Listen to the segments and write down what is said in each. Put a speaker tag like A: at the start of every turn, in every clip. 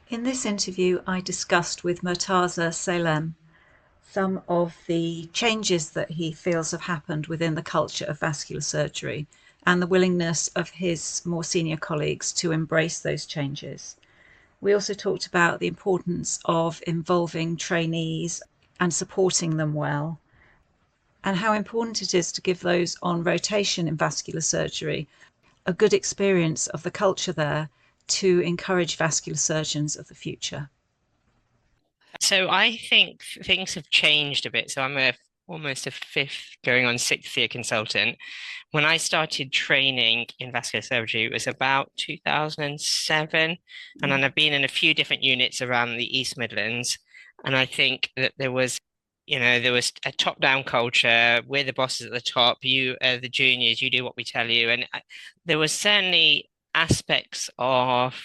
A: In this interview, I discussed with Murtaza Salem some of the changes that he feels have happened within the culture of vascular surgery and the willingness of his more senior colleagues to embrace those changes. We also talked about the importance of involving trainees and supporting them well, and how important it is to give those on rotation in vascular surgery a good experience of the culture there to encourage vascular surgeons of the future.
B: So I think things have changed a bit. So I'm a almost a fifth going on sixth year consultant. When I started training in vascular surgery, it was about 2007. And then I've been in a few different units around the East Midlands. And I think that there was a top-down culture. We're the bosses at the top. You are the juniors. You do what we tell you. And there was certainly aspects of,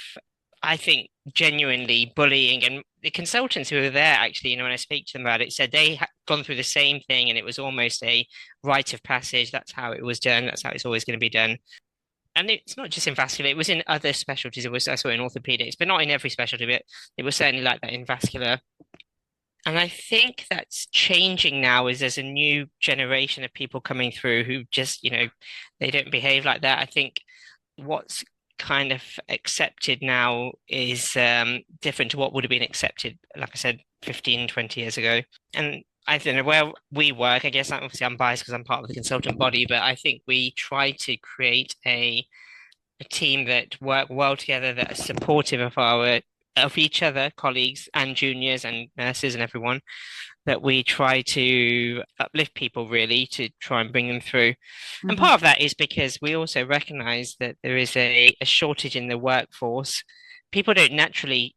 B: I think, genuinely bullying. And the consultants who were there, actually, when I speak to them about it, said they had gone through the same thing, and it was almost a rite of passage. That's how it was done. That's how it's always going to be done. And it's not just in vascular, it was in other specialties. It was also in orthopedics, but not in every specialty, but it was certainly like that in vascular. And I think that's changing now as there's a new generation of people coming through who just, they don't behave like that. I think what's kind of accepted now is different to what would have been accepted, like I said, 15, 20 years ago. And I don't know where we work. I guess obviously I'm biased because I'm part of the consultant body, but I think we try to create a team that work well together, that are supportive of each other, colleagues and juniors and nurses and everyone, that we try to uplift people really to try and bring them through. And
A: Mm-hmm.
B: part of that is because we also recognize that there is a shortage in the workforce. People don't naturally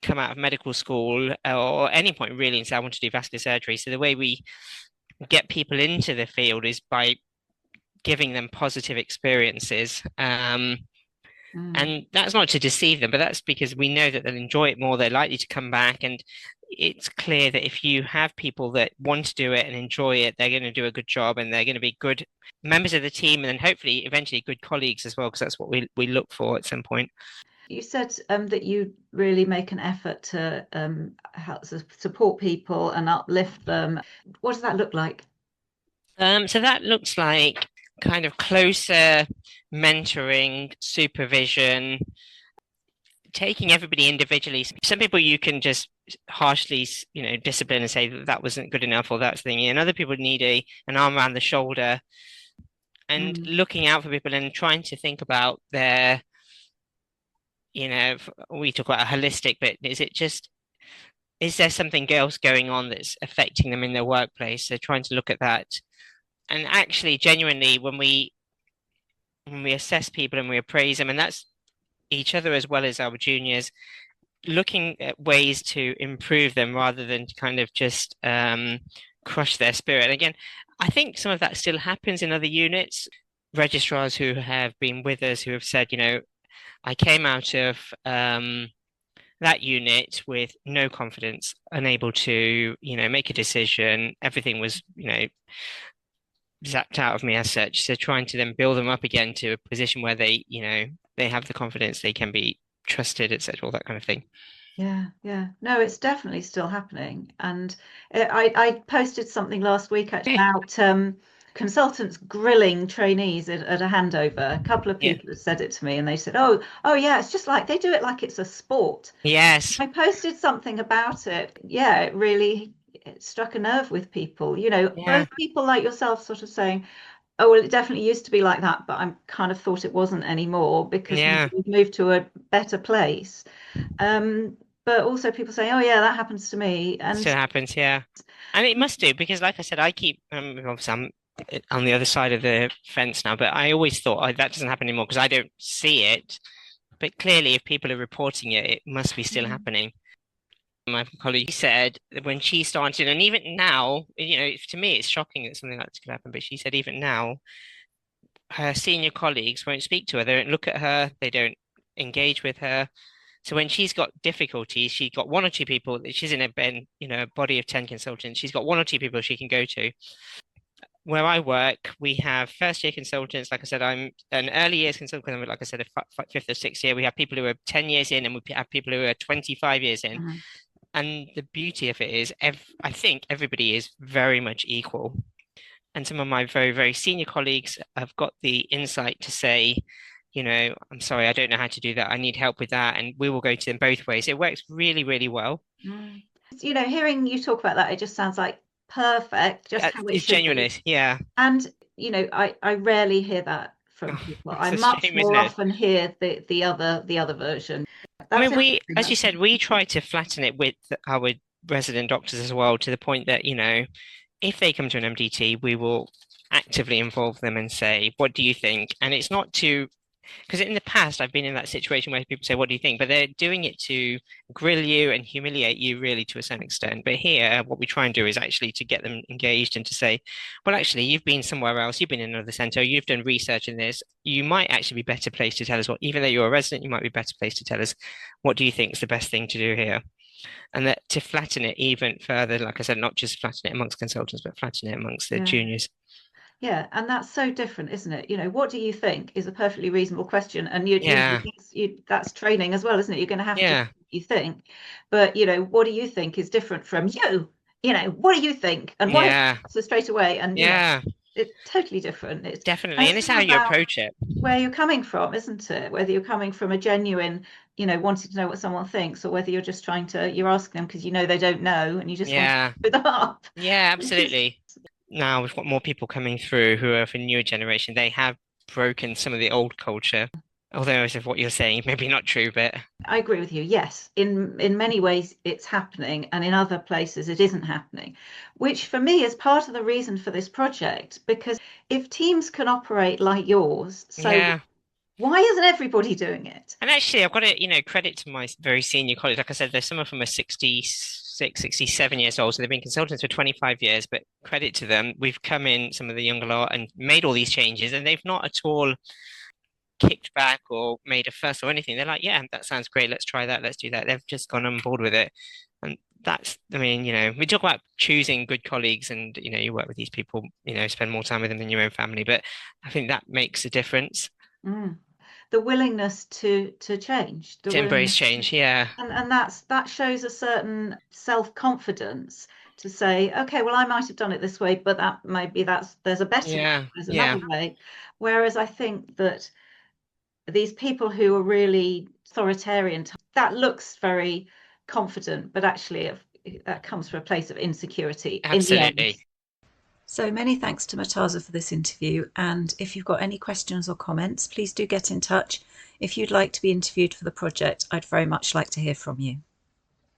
B: come out of medical school or any point really and say, I want to do vascular surgery. So the way we get people into the field is by giving them positive experiences.
A: Mm.
B: And that's not to deceive them, but that's because we know that they'll enjoy it more. They're likely to come back. And it's clear that if you have people that want to do it and enjoy it, they're going to do a good job and they're going to be good members of the team and then hopefully eventually good colleagues as well, because that's what we look for at some point.
A: You said that you really make an effort to help support people and uplift them. What does that look like?
B: So that looks like kind of closer mentoring, supervision, taking everybody individually. Some people you can just harshly, discipline and say that that wasn't good enough or that's the thing. And other people need an arm around the shoulder and
A: Mm.
B: looking out for people and trying to think about their, we talk about a holistic, but is there something else going on that's affecting them in their workplace? So trying to look at that. And actually, genuinely, when we assess people and we appraise them, and that's each other as well as our juniors, looking at ways to improve them rather than to kind of just crush their spirit. And again, I think some of that still happens in other units. Registrars who have been with us who have said, I came out of that unit with no confidence, unable to, make a decision. Everything was, zapped out of me as such. So trying to then build them up again to a position where they have the confidence, they can be trusted, etc., all that kind of thing.
A: Yeah, yeah. No, it's definitely still happening. And I posted something last week actually about consultants grilling trainees at a handover. A couple of
B: Yeah.
A: people have said it to me and they said, oh yeah, it's just like they do it like it's a sport.
B: Yes.
A: I posted something about it. Yeah, it struck a nerve with people.
B: Yeah.
A: Both people like yourself sort of saying, oh, well, it definitely used to be like that, but I kind of thought it wasn't anymore because
B: Yeah.
A: we've moved to a better place. But also people saying, oh, yeah, that happens to me. And
B: Still happens. Yeah. And it must do because, like I said, I keep obviously I'm on the other side of the fence now, but I always thought that doesn't happen anymore because I don't see it. But clearly, if people are reporting it, it must be still happening. My colleague said that when she started, and even now, to me, it's shocking that something like this could happen. But she said even now, her senior colleagues won't speak to her. They don't look at her. They don't engage with her. So when she's got difficulties, she's got one or two people. She's in a body of 10 consultants. She's got one or two people she can go to. where I work, we have first year consultants. Like I said, I'm an early years consultant. Like I said, a fifth or sixth year. We have people who are 10 years in, and we have people who are 25 years in.
A: Mhm.
B: And the beauty of it is, I think everybody is very much equal. And some of my very, very senior colleagues have got the insight to say, I'm sorry, I don't know how to do that. I need help with that. And we will go to them both ways. It works really, really well.
A: Mm. Hearing you talk about that, it just sounds like perfect, just how it
B: It's
A: should be.
B: genuineness. Yeah.
A: And I rarely hear that from
B: Oh,
A: people. I
B: it's a
A: much
B: shame, isn't
A: more
B: it?
A: often hear the other version.
B: I
A: That's
B: mean,
A: interesting.
B: as you
A: That's
B: said, we try to flatten it with our resident doctors as well, to the point that, if they come to an MDT, we will actively involve them and say, what do you think? And it's not to, because in the past, I've been in that situation where people say, what do you think? But they're doing it to grill you and humiliate you, really, to a certain extent. But here, what we try and do is actually to get them engaged and to say, well, actually, you've been somewhere else, you've been in another center, you've done research in this. You might actually be better placed to tell us what, even though you're a resident, you might be better placed to tell us what do you think is the best thing to do here. And that to flatten it even further, like I said, not just flatten it amongst consultants, but flatten it amongst the
A: yeah.
B: juniors.
A: Yeah, and that's so different, isn't it? What do you think is a perfectly reasonable question, and
B: Yeah,
A: that's training as well, isn't it? You're going to have to
B: yeah,
A: you think, but what do you think is different from you? What do you think, and what if
B: yeah,
A: so straight away, and
B: yeah,
A: it's totally different. And
B: definitely. And
A: it's
B: it's
A: all
B: how you
A: about
B: approach it.
A: where you're coming from, isn't it? Whether you're coming from a genuine, wanting to know what someone thinks, or whether you're asking them because they don't know, and you just want to
B: Yeah,
A: put them up,
B: yeah,
A: which is
B: absolutely. Now we've got more people coming through who are of a newer generation. They have broken some of the old culture. Although, as of what you're saying, maybe not true, but
A: I agree with you. Yes, in many ways it's happening, and in other places it isn't happening, which for me is part of the reason for this project. Because if teams can operate like yours, so
B: yeah.
A: why isn't everybody doing it?
B: And actually, I've got to, credit to my very senior colleagues. Like I said, there's some of them are 66, 67 years old, so they've been consultants for 25 years, but credit to them. We've come in, some of the younger lot, and made all these changes, and they've not at all kicked back or made a fuss or anything. They're like, yeah, that sounds great. Let's try that. Let's do that. They've just gone on board with it. And I mean, we talk about choosing good colleagues and, you work with these people, spend more time with them than your own family. But I think that makes a difference
A: Mm. The willingness to change, the
B: to embrace
A: willingness
B: change. Yeah.
A: and that shows a certain self-confidence to say, okay, well, I might have done it this way, but that maybe there's a better way,
B: Yeah.
A: there's
B: Yeah.
A: another way. Whereas I think that these people who are really authoritarian, that looks very confident, but actually that comes from a place of insecurity in the end.
B: Absolutely.
A: So many thanks to Murtaza for this interview. And if you've got any questions or comments, please do get in touch. If you'd like to be interviewed for the project, I'd very much like to hear from you.